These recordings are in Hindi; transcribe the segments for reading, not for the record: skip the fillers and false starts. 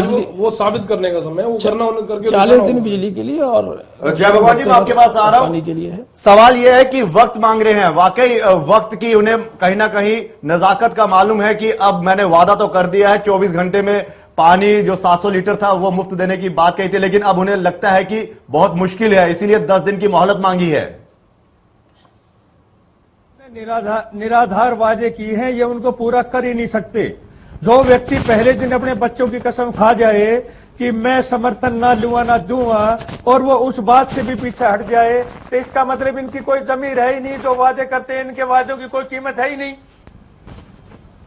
बिजली वो साबित करने का समय वो करना करके 40 दिन बिजली के लिए और जय भगवान जी, मैं आपके पास आ रहा हूं। पानी के लिए है। सवाल यह है कि वक्त मांग रहे हैं, वाकई वक्त की उन्हें कहीं ना कहीं नजाकत का मालूम है कि अब मैंने वादा तो कर दिया है, 24 घंटे में पानी जो 700 लीटर था वो मुफ्त देने की बात कही थी, लेकिन अब उन्हें लगता है कि बहुत मुश्किल है, इसीलिए 10 दिन की मोहलत मांगी है। निराधार वादे किए हैं, ये उनको पूरा कर ही नहीं सकते। जो व्यक्ति पहले दिन अपने बच्चों की कसम खा जाए कि मैं समर्थन ना लूंगा ना दूंगा और वो उस बात से भी पीछे हट जाए, तो इसका मतलब इनकी कोई जमीर है ही नहीं। जो वादे करते हैं इनके वादों की कोई कीमत है ही नहीं।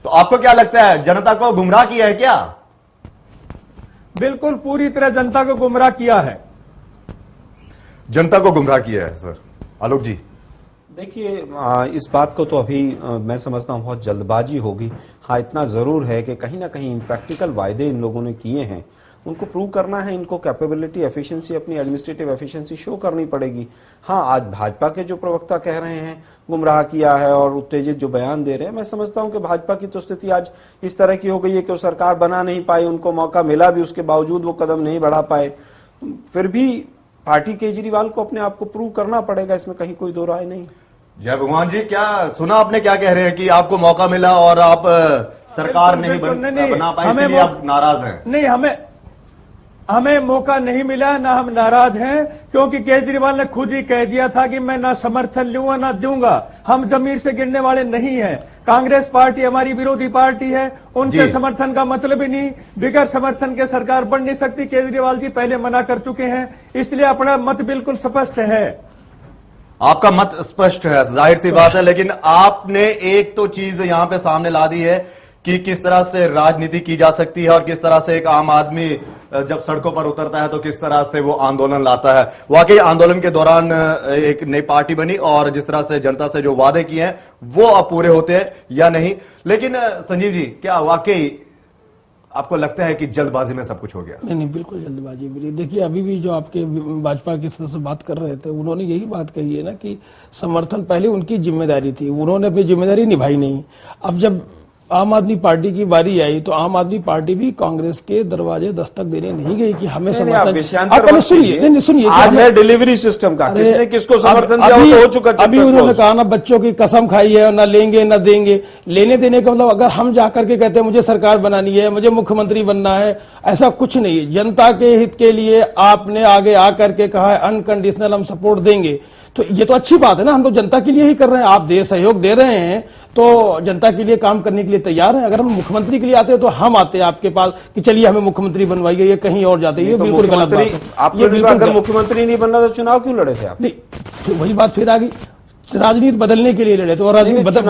तो आपको क्या लगता है, जनता को गुमराह किया है क्या? बिल्कुल पूरी तरह जनता को गुमराह किया है। जनता को गुमराह किया है सर। आलोक जी, देखिए, इस बात को तो अभी मैं समझता हूं बहुत जल्दबाजी होगी। हाँ, इतना जरूर है कि कहीं ना कहीं प्रैक्टिकल वायदे इन लोगों ने किए हैं, उनको प्रूव करना है। इनको कैपेबिलिटी, एफिशिएंसी, अपनी एडमिनिस्ट्रेटिव एफिशिएंसी शो करनी पड़ेगी। हाँ, आज भाजपा के जो प्रवक्ता कह रहे हैं गुमराह किया है और उत्तेजित जो बयान दे रहे हैं, मैं समझता हूं कि भाजपा की तो स्थिति आज इस तरह की हो गई है कि वो सरकार बना नहीं पाई, उनको मौका मिला भी, उसके बावजूद वो कदम नहीं बढ़ा पाए। फिर भी पार्टी केजरीवाल को अपने आप को प्रूव करना पड़ेगा, इसमें कहीं कोई दो राय नहीं। जय भगवान जी, क्या सुना आपने, क्या कह रहे हैं कि आपको मौका मिला और आप सरकार नहीं बना पाए, इसलिए आप नाराज हैं? नहीं, हमें मौका नहीं मिला, ना हम नाराज हैं, क्योंकि केजरीवाल ने खुद ही कह दिया था कि मैं ना समर्थन लूंगा ना दूंगा। हम जमीर से गिरने वाले नहीं हैं। कांग्रेस पार्टी हमारी विरोधी पार्टी है, उनसे समर्थन का मतलब ही नहीं। बिगैर समर्थन के सरकार बन नहीं सकती। केजरीवाल जी पहले मना कर चुके हैं, इसलिए अपना मत बिल्कुल स्पष्ट है। आपका मत स्पष्ट है, जाहिर सी बात है, लेकिन आपने एक तो चीज यहां पे सामने ला दी है कि किस तरह से राजनीति की जा सकती है और किस तरह से एक आम आदमी जब सड़कों पर उतरता है तो किस तरह से वो आंदोलन लाता है। वाकई आंदोलन के दौरान एक नई पार्टी बनी और जिस तरह से जनता से जो वादे किए हैं वो अब पूरे होते हैं या नहीं। लेकिन संजीव जी, क्या वाकई आपको लगता है कि जल्दबाजी में सब कुछ हो गया? नहीं, बिल्कुल जल्दबाजी भी नहीं। देखिए, अभी भी जो आपके भाजपा के सदस्य बात कर रहे थे, उन्होंने यही बात कही है ना कि समर्थन पहले उनकी जिम्मेदारी थी, उन्होंने अपनी जिम्मेदारी निभाई नहीं। अब जब आम आदमी पार्टी की बारी आई तो आम आदमी पार्टी भी कांग्रेस के दरवाजे दस्तक देने नहीं गई कि हमें समर्थन। सुनिए, आज है डिलीवरी सिस्टम का, किसने किसको समर्थन दिया वो तो हो चुका। अभी उन्होंने कहा ना बच्चों की कसम खाई है, ना लेंगे ना देंगे। लेने देने का मतलब, अगर हम जाकर के कहते हैं मुझे सरकार बनानी है, मुझे मुख्यमंत्री बनना है, ऐसा कुछ नहीं है। जनता के हित के लिए आपने आगे आकर के कहा है अनकंडीशनल हम सपोर्ट देंगे, तो ये तो अच्छी बात है ना। हम तो जनता के लिए ही कर रहे हैं, आप सहयोग दे रहे हैं तो जनता के लिए काम करने के लिए तैयार हैं। अगर हम मुख्यमंत्री के लिए आते हैं तो हम आते हैं आपके पास कि चलिए हमें मुख्यमंत्री बनवाइए, ये कहीं और जाते हैं, ये बिल्कुल गलत बात है। अगर मुख्यमंत्री नहीं बनना तो चुनाव क्यों लड़े थे आप? नहीं, वही बात फिर आ गई, राजनीति बदलने के लिए लड़े थे और राजनीति बदल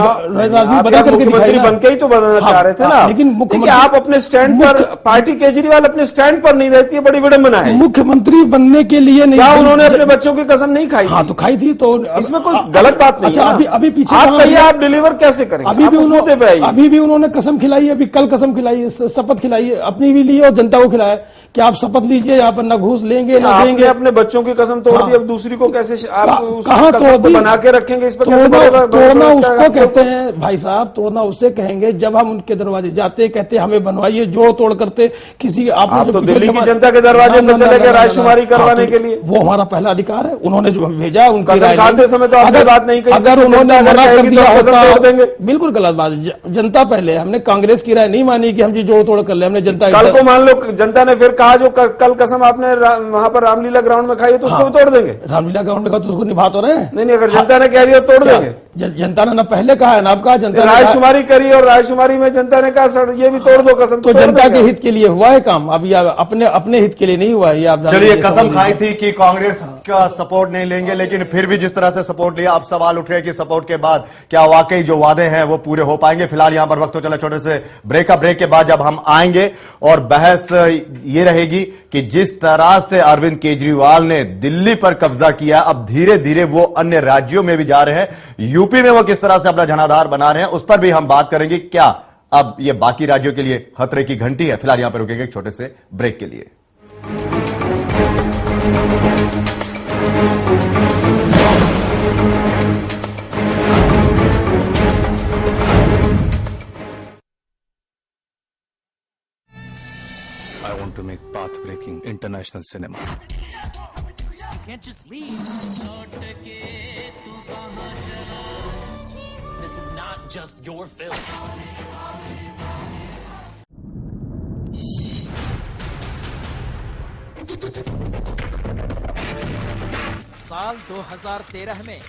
करके मुख्यमंत्री बनके ही तो बनना चाह रहे थे ना। लेकिन मुख्यमंत्री आप अपने स्टैंड पर, पार्टी केजरीवाल अपने स्टैंड पर नहीं रहती है, बड़ी विडंबना है। मुख्यमंत्री बनने के लिए नहीं, क्या उन्होंने अपने बच्चों की कसम नहीं खाई? हाँ, तो खाई थी, तो इसमें कोई गलत बात नहीं। अच्छा, अभी पीछे आप कहिए, आप डिलीवर कैसे करेंगे? अभी भी उन्होंने कसम खिलाई, अभी कल कसम खिलाई, शपथ खिलाई, अपनी भी ली और जनता को खिलाया कि आप शपथ लीजिए, यहाँ पर न घूस लेंगे न देंगे। अपने बच्चों की कसम तोड़ दी, अब दूसरी को कैसे आप कहाँ बना के रखेंगे? इस पर तोड़ना उसको कहते हैं भाई साहब, तोड़ना उससे कहेंगे जब हम उनके दरवाजे जाते कहते हमें बनवाइए, जोड़ तोड़ करते किसी। आप तो दिल्ली की जनता के दरवाजे पर चले गए रायशुमारी करवाने के लिए। वो हमारा पहला अधिकार है, उन्होंने जो भेजा उनकी राय खाते समय तो आपने बात नहीं कही। अगर उन्होंने मना कर दिया होता, बिल्कुल गलत बात। जनता पहले, हमने कांग्रेस की राय नहीं मानी कि हम जी जोड़ तोड़ कर ले, हमने जनता कल को मान लो जनता ने फिर कहा जो कल कसम आपने वहां पर रामलीला ग्राउंड में खाई है तो उसको भी तोड़ देंगे। रामलीला ग्राउंड में तो उसको निभा तो रहे हैं। नहीं, अगर जनता ने कह दिया तोड़ देंगे। जनता ने ना पहले कहा है ना अब कहा, जनता ने रायशुमारी करी और रायशुमारी में जनता ने कहा सर ये भी तोड़ दो कसम। तो जनता के हित के लिए हुआ है काम, अब अपने हित के लिए नहीं हुआ है। आप चलिए, कसम खाई थी कि कांग्रेस का सपोर्ट नहीं लेंगे, लेकिन फिर भी जिस तरह से सपोर्ट लिया, अब सवाल उठ रहे हैं कि सपोर्ट के बाद क्या वाकई जो वादे हैं वो पूरे हो पाएंगे। फिलहाल यहां पर वक्त तो चला छोटे से ब्रेक के बाद जब हम आएंगे और बहस ये रहेगी कि जिस तरह से अरविंद केजरीवाल ने दिल्ली पर कब्जा किया, अब धीरे धीरे वो अन्य राज्यों में भी जा रहे हैं, यूपी में वो किस तरह से अपना जनाधार बना रहे हैं, उस पर भी हम बात करेंगे। क्या अब ये बाकी राज्यों के लिए खतरे की घंटी है? फिलहाल यहां पर रुकेंगे एक छोटे से ब्रेक के लिए। want to make path-breaking international cinema. Can't just leave. This is not just your film. साल 2013 में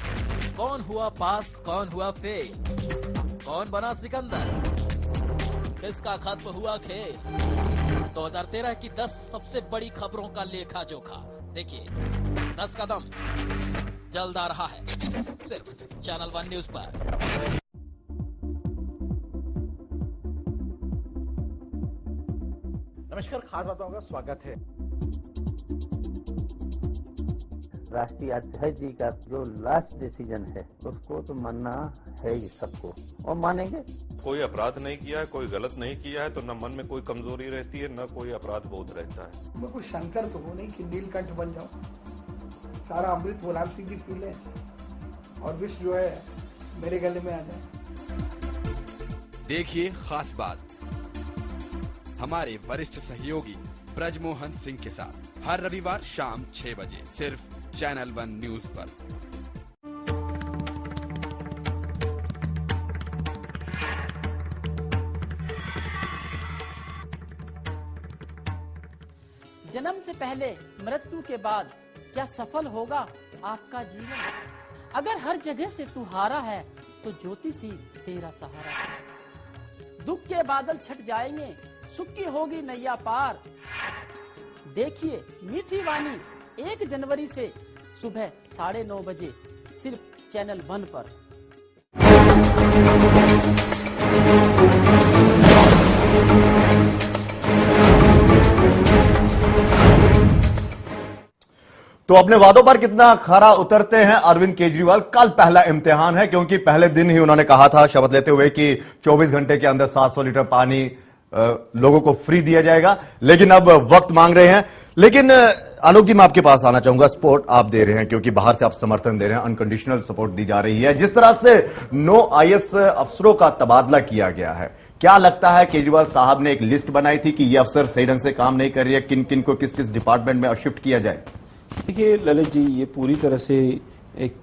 कौन हुआ पास, कौन हुआ फेल, कौन बना सिकंदर, किसका खत्म हुआ खेल। 2013 की 10 सबसे बड़ी खबरों का लेखा जोखा देखिए 10 कदम जल्द आ रहा है सिर्फ चैनल 1 न्यूज पर। नमस्कार, खास बातों का स्वागत है। राष्ट्रीय अध्यक्ष जी का जो लास्ट डिसीजन है उसको तो मानना है ही सबको, और मानेंगे। कोई अपराध नहीं किया है, कोई गलत नहीं किया है, तो न मन में कोई कमजोरी रहती है, न कोई अपराध बोध रहता है। मैं कोई शंकर तो हो नहीं कि नीलकंठ बन जाऊं, सारा अमृत गुलाम सिंह जी पी ले और विष जो है मेरे गले में आ जाए। देखिए खास बात हमारे वरिष्ठ सहयोगी ब्रजमोहन सिंह के साथ हर रविवार शाम 6 बजे सिर्फ चैनल 1 न्यूज पर। जन्म से पहले मृत्यु के बाद क्या सफल होगा आपका जीवन? अगर हर जगह से तू हारा है तो ज्योतिष ही तेरा सहारा है। दुख के बादल छट जाएंगे, सुख की होगी नैया पार। देखिए मीठी वाणी 1 जनवरी से सुबह 9:30 बजे सिर्फ चैनल 1 पर। तो अपने वादों पर कितना खरा उतरते हैं अरविंद केजरीवाल। कल पहला इम्तिहान है, क्योंकि पहले दिन ही उन्होंने कहा था शपथ लेते हुए कि 24 घंटे के अंदर 700 लीटर पानी लोगों को फ्री दिया जाएगा, लेकिन अब वक्त मांग रहे हैं। लेकिन आलोक जी, मैं आपके पास आना चाहूंगा। सपोर्ट आप दे रहे हैं क्योंकि बाहर से आप समर्थन दे रहे हैं, अनकंडीशनल सपोर्ट दी जा रही है। जिस तरह से 9 IAS अफसरों का तबादला किया गया है, क्या लगता है केजरीवाल साहब ने एक लिस्ट बनाई थी कि ये अफसर सही ढंग से काम नहीं कर रही है, किन किन को किस किस डिपार्टमेंट में शिफ्ट किया जाए? देखिए ललित जी, ये पूरी तरह से एक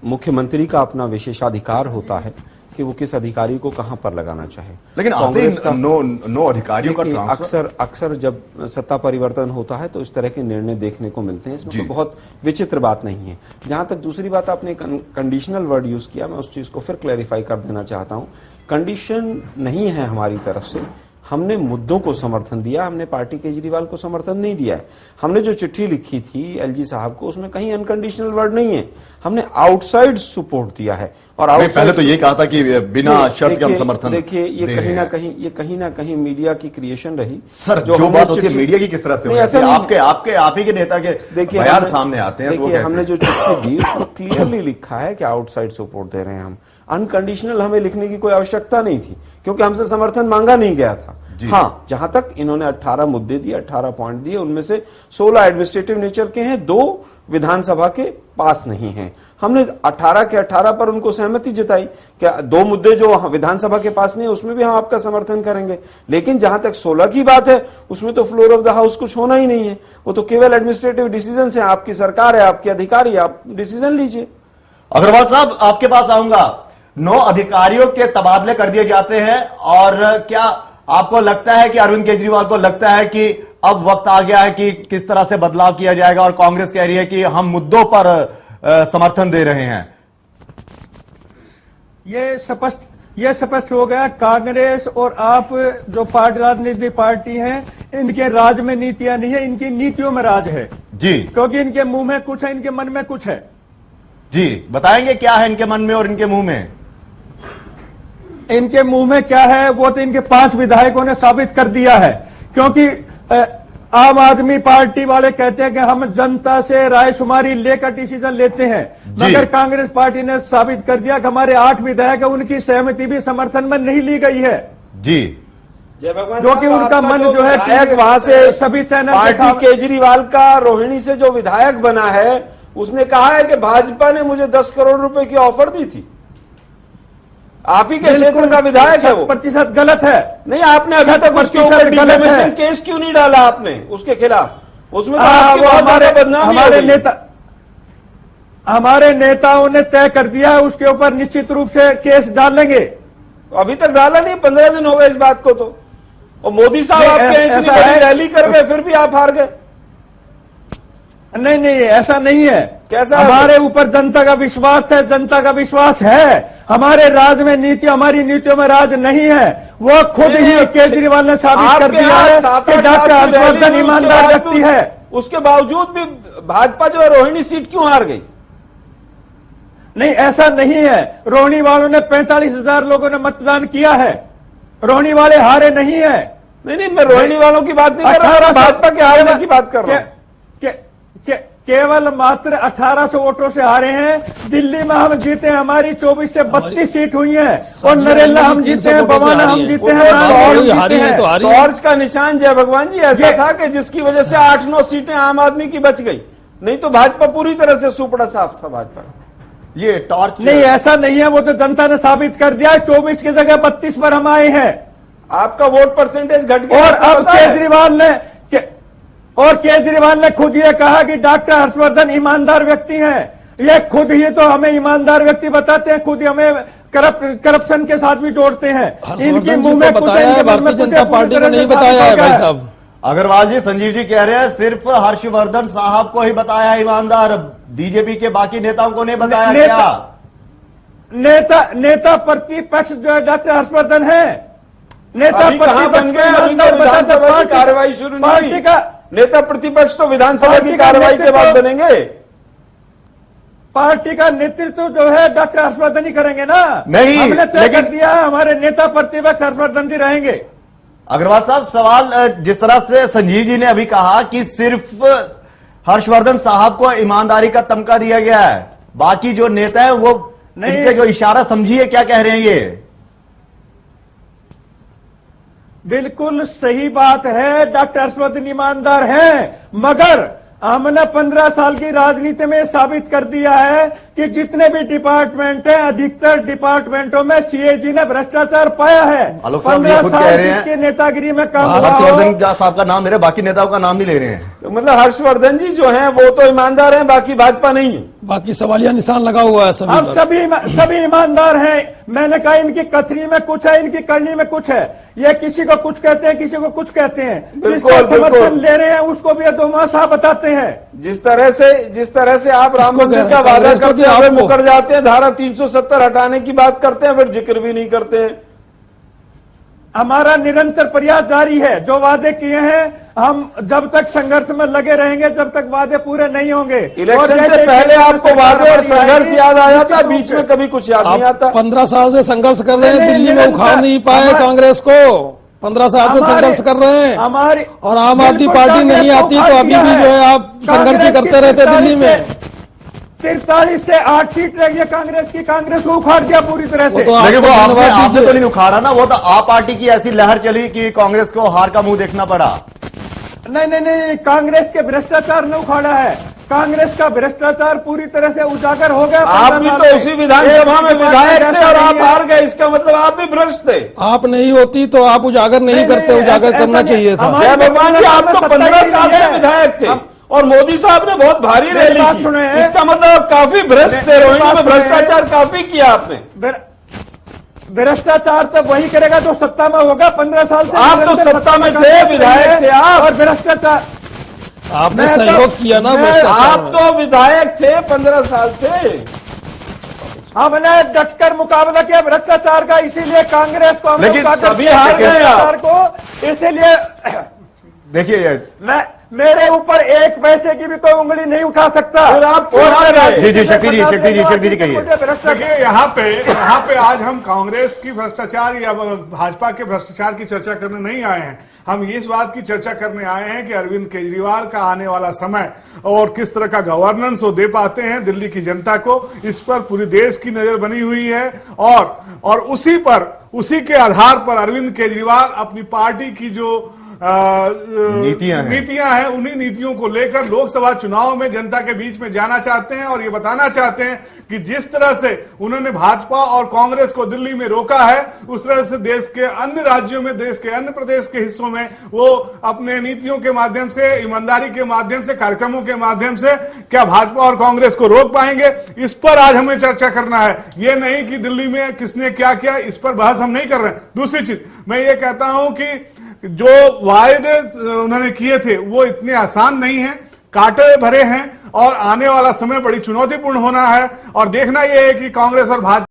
मुख्यमंत्री का अपना विशेषाधिकार होता है कि वो किस अधिकारी को कहां पर लगाना चाहे। लेकिन कांग्रेस का नो अधिकारियों का ट्रांसफर अक्सर जब सत्ता परिवर्तन होता है तो इस तरह के निर्णय देखने को मिलते हैं। इसमें तो बहुत विचित्र बात नहीं है। जहां तक दूसरी बात, आपने कंडीशनल वर्ड यूज किया, मैं उस चीज को फिर क्लैरिफाई कर देना चाहता हूं। कंडीशन नहीं है हमारी तरफ से, हमने मुद्दों को समर्थन दिया, हमने पार्टी केजरीवाल को समर्थन नहीं दिया है। हमने जो चिट्ठी लिखी थी LG साहब को, उसमें कहीं अनकंडीशनल वर्ड नहीं है, हमने आउटसाइड सपोर्ट दिया है। और पहले तो ये कहा था कि बिना शर्त के हम समर्थन। देखिए ये कहीं ना कहीं मीडिया की क्रिएशन रही। सर जो बात होती है मीडिया की किस तरह से होती है? आप ही के नेता के बयान सामने आते हैं। देखिए हमने जो चिट्ठी दी उसमें क्लियरली लिखा है कि आउटसाइड सपोर्ट दे रहे हैं हम। अनकंडीशनल हमें लिखने की कोई आवश्यकता नहीं थी, क्योंकि हमसे समर्थन मांगा नहीं गया था। हाँ, जहां तक इन्होंने 18 मुद्दे दिए, 18 पॉइंट दिए, उनमें से 16 एडमिनिस्ट्रेटिव नेचर के हैं, 2 विधानसभा के पास नहीं हैं। हमने 18 के 18 पर उनको सहमति जताई। क्या 2 मुद्दे जो विधानसभा के पास नहीं है उसमें भी हम आपका समर्थन करेंगे, लेकिन जहां तक 16 की बात है उसमें तो फ्लोर ऑफ द हाउस कुछ होना ही नहीं है। वो तो केवल एडमिनिस्ट्रेटिव डिसीजन है। आपकी सरकार है, आपके अधिकारी, आप डिसीजन लीजिए। अग्रवाल साहब, आपके पास आऊंगा। 9 अधिकारियों के तबादले कर दिए जाते हैं, और क्या आपको लगता है कि अरविंद केजरीवाल को लगता है कि अब वक्त आ गया है कि किस तरह से बदलाव किया जाएगा? और कांग्रेस कह रही है कि हम मुद्दों पर समर्थन दे रहे हैं। ये स्पष्ट हो गया। कांग्रेस और आप जो राजनीतिक पार्टी हैं, इनके राज में नीतियां नहीं है, इनकी नीतियों में राज है जी। क्योंकि इनके मुंह में कुछ है, इनके मन में कुछ है। जी बताएंगे क्या है इनके मन में और इनके मुंह में? इनके मुंह में क्या है वो तो इनके 5 विधायकों ने साबित कर दिया है। क्योंकि आम आदमी पार्टी वाले कहते हैं कि हम जनता से रायशुमारी लेकर डिसीजन लेते हैं, मगर कांग्रेस पार्टी ने साबित कर दिया कि हमारे 8 विधायक उनकी सहमति भी समर्थन में नहीं ली गई है जी। जो कि उनका मन जो है वहां से सभी चैनल पार्टी केजरीवाल का रोहिणी से जो विधायक बना है उसने कहा है कि भाजपा ने मुझे 10 करोड़ रुपए की ऑफर दी थी। आप ही के क्षेत्र का विधायक है वो। 100% गलत है। नहीं, आपने अभी तक उसके ऊपर डिफेमेशन केस क्यों नहीं डाला आपने उसके खिलाफ? उसमें तो आपकी बहुत ज्यादा बदनामी हो गई। हमारे नेताओं ने तय कर दिया है उसके ऊपर निश्चित रूप से केस डालेंगे। अभी तक डाला नहीं, 15 दिन हो गए इस बात को तो। और मोदी साहब आपके इतनी बड़ी रैली कर गए फिर भी आप हार गए। नहीं नहीं, ऐसा नहीं है। कैसा? हमारे ऊपर जनता का विश्वास है, जनता का विश्वास है। हमारे राज में नीति, हमारी नीतियों में राज नहीं है। वो खुद ही केजरीवाल ने साबित कर दिया है कि डॉक्टर हर्षवर्धन ईमानदार व्यक्ति है। उसके बावजूद भी भाजपा जो है रोहिणी सीट क्यों हार गई? नहीं, ऐसा नहीं है। रोहिणी वालों ने 45,000 लोगों ने मतदान किया है। रोहिणी वाले हारे नहीं है। नहीं, मैं रोहिणी वालों की बात नहीं कर रहा, भाजपा के हारने की बात कर रहा हूं। केवल मात्र 1800 वोटों से हारे हैं। दिल्ली में हम जीते हैं, हमारी 24 से 32 सीट हुई है। और नरेला हम जीते हैं, बवाना हम जीते हैं। टॉर्च का निशान जय भगवान जी ऐसा था कि जिसकी वजह से 8-9 सीटें आम आदमी की बच गई, नहीं तो भाजपा पूरी तरह से सुपड़ा साफ था भाजपा। ये टॉर्च नहीं, ऐसा नहीं है। वो तो जनता ने साबित कर दिया। 24 की जगह 32 पर हम आए हैं। आपका वोट परसेंटेज घट गया। और अब केजरीवाल ने खुद ये कहा कि डॉक्टर हर्षवर्धन ईमानदार व्यक्ति हैं। ये खुद ही तो हमें ईमानदार व्यक्ति बताते हैं, खुद ही हमें करप्शन के साथ भी जोड़ते हैं। इनके मुंह में बताया, भारतीय जनता पार्टी को नहीं बताया है भाई साहब। अग्रवाल जी, संजीव जी कह रहे हैं सिर्फ हर्षवर्धन साहब को ही बताया ईमानदार, बीजेपी के बाकी नेताओं को नहीं बताया। नेता प्रतिपक्ष जो है डॉक्टर हर्षवर्धन है। नेता विधानसभा की कार्रवाई शुरू नहीं हुई। नेता प्रतिपक्ष तो विधानसभा की कार्रवाई के बाद बनेंगे। पार्टी का नेतृत्व जो है डॉक्टर हर्षवर्धन ही करेंगे ना। नहीं, हमने तय कर दिया है, हमारे नेता प्रतिपक्ष हर्षवर्धन जी रहेंगे। अग्रवाल साहब, सवाल जिस तरह से संजीव जी ने अभी कहा कि सिर्फ हर्षवर्धन साहब को ईमानदारी का तमका दिया गया है, बाकी जो नेता है वो इनके जो इशारा समझिए क्या कह रहे हैं ये। बिल्कुल सही बात है, डॉक्टर हर्षवर्धन ईमानदार हैं, मगर हमने 15 साल की राजनीति में साबित कर दिया है कि जितने भी डिपार्टमेंट हैं, अधिकतर डिपार्टमेंटों में सीएजी ने भ्रष्टाचार पाया है। 15 साल की नेतागिरी में काम हुआ। हर्षवर्धन साहब का नाम ले रहे, बाकी नेताओं का नाम नहीं ले रहे हैं। तो मतलब हर्षवर्धन जी जो हैं वो तो ईमानदार हैं, बाकी भाजपा नहीं है। बाकी सवालिया निशान लगा हुआ है सभी। अब सभी ईमानदार हैं। मैंने कहा इनकी कथनी में कुछ है, इनकी करनी में कुछ है। ये किसी को कुछ कहते हैं, किसी को कुछ कहते हैं। जिसका समर्थन ले रहे हैं उसको भी दोमा साहब बताते हैं। जिस तरह से आप राम मंदिर का वादा करते हैं, मुकर जाते हैं, धारा 370 हटाने की बात करते हैं, फिर जिक्र भी नहीं करते हैं। हमारा निरंतर प्रयास जारी है। जो वादे किए हैं हम जब तक संघर्ष में लगे रहेंगे, जब तक वादे पूरे नहीं होंगे। इलेक्शन से पहले आपको वादे और संघर्ष याद आ जाता, बीच में कभी कुछ याद नहीं आता। 15 साल से संघर्ष कर रहे हैं, दिल्ली में उखाड़ नहीं पाए कांग्रेस को। 15 साल से संघर्ष कर रहे हैं हमारी, और आम आदमी पार्टी नहीं आती तो अभी भी जो है आप संघर्ष ही करते रहते दिल्ली में। 43 से 8 सीट रही है कांग्रेस की। कांग्रेस को उखाड़ दिया पूरी तरह से। लेकिन वो आपने तो नहीं उखाड़ा ना, वो तो आप पार्टी की ऐसी लहर चली कि कांग्रेस को हार का मुंह देखना पड़ा। नहीं, कांग्रेस के भ्रष्टाचार ने उखाड़ा है। कांग्रेस का भ्रष्टाचार पूरी तरह से उजागर हो गया। आप भी तो उसी विधानसभा में विधायक थे और आप हार गए, इसका मतलब आप भी भ्रष्ट थे। आप नहीं होती तो आप उजागर नहीं करते, उजागर करना चाहिए था। जय भगवान जी, आप तो 15 साल से विधायक थे और मोदी साहब ने बहुत भारी रैली की, इसका मतलब आप काफी भ्रष्ट थे। रोहिणी में भ्रष्टाचार काफी किया आपने। भ्रष्टाचार तो वही करेगा जो सत्ता में होगा। 15 साल से आप तो सत्ता में थे, विधायक थे आप। और भ्रष्टाचार आपने सहयोग किया ना। आप तो विधायक थे 15 साल से। हमने डटकर मुकाबला किया भ्रष्टाचार का, इसीलिए कांग्रेस को हमने अभी हार गए को। इसीलिए देखिए, मेरे ऊपर एक पैसे की भी कोई उंगली नहीं उठा सकता। और आप जी शक्ति जी कहिए। देखिए, यहाँ पे आज हम कांग्रेस की भ्रष्टाचार या भाजपा के भ्रष्टाचार की चर्चा करने नहीं आए हैं। हम इस बात की चर्चा करने आए हैं कि अरविंद केजरीवाल का आने वाला समय और किस तरह का गवर्नेंस वो दे पाते हैं दिल्ली की जनता को। इस पर पूरी देश की नजर बनी हुई है और उसी के आधार पर अरविंद केजरीवाल अपनी पार्टी की जो नीतियां हैं, उन्हीं नीतियों को लेकर लोकसभा चुनाव में जनता के बीच में जाना चाहते हैं और ये बताना चाहते हैं कि जिस तरह से उन्होंने भाजपा और कांग्रेस को दिल्ली में रोका है, उस तरह से देश के अन्य राज्यों में, देश के अन्य प्रदेश के हिस्सों में वो अपने नीतियों के माध्यम से, ईमानदारी के माध्यम से, कार्यक्रमों के माध्यम से क्या भाजपा और कांग्रेस को रोक पाएंगे, इस पर आज हमें चर्चा करना है। ये नहीं कि दिल्ली में किसने क्या किया, इस पर बहस हम नहीं कर रहे हैं। दूसरी चीज मैं ये कहता हूं कि जो वायदे उन्होंने किए थे वो इतने आसान नहीं है, कांटे भरे हैं और आने वाला समय बड़ी चुनौतीपूर्ण होना है और देखना यह है कि कांग्रेस और भाजपा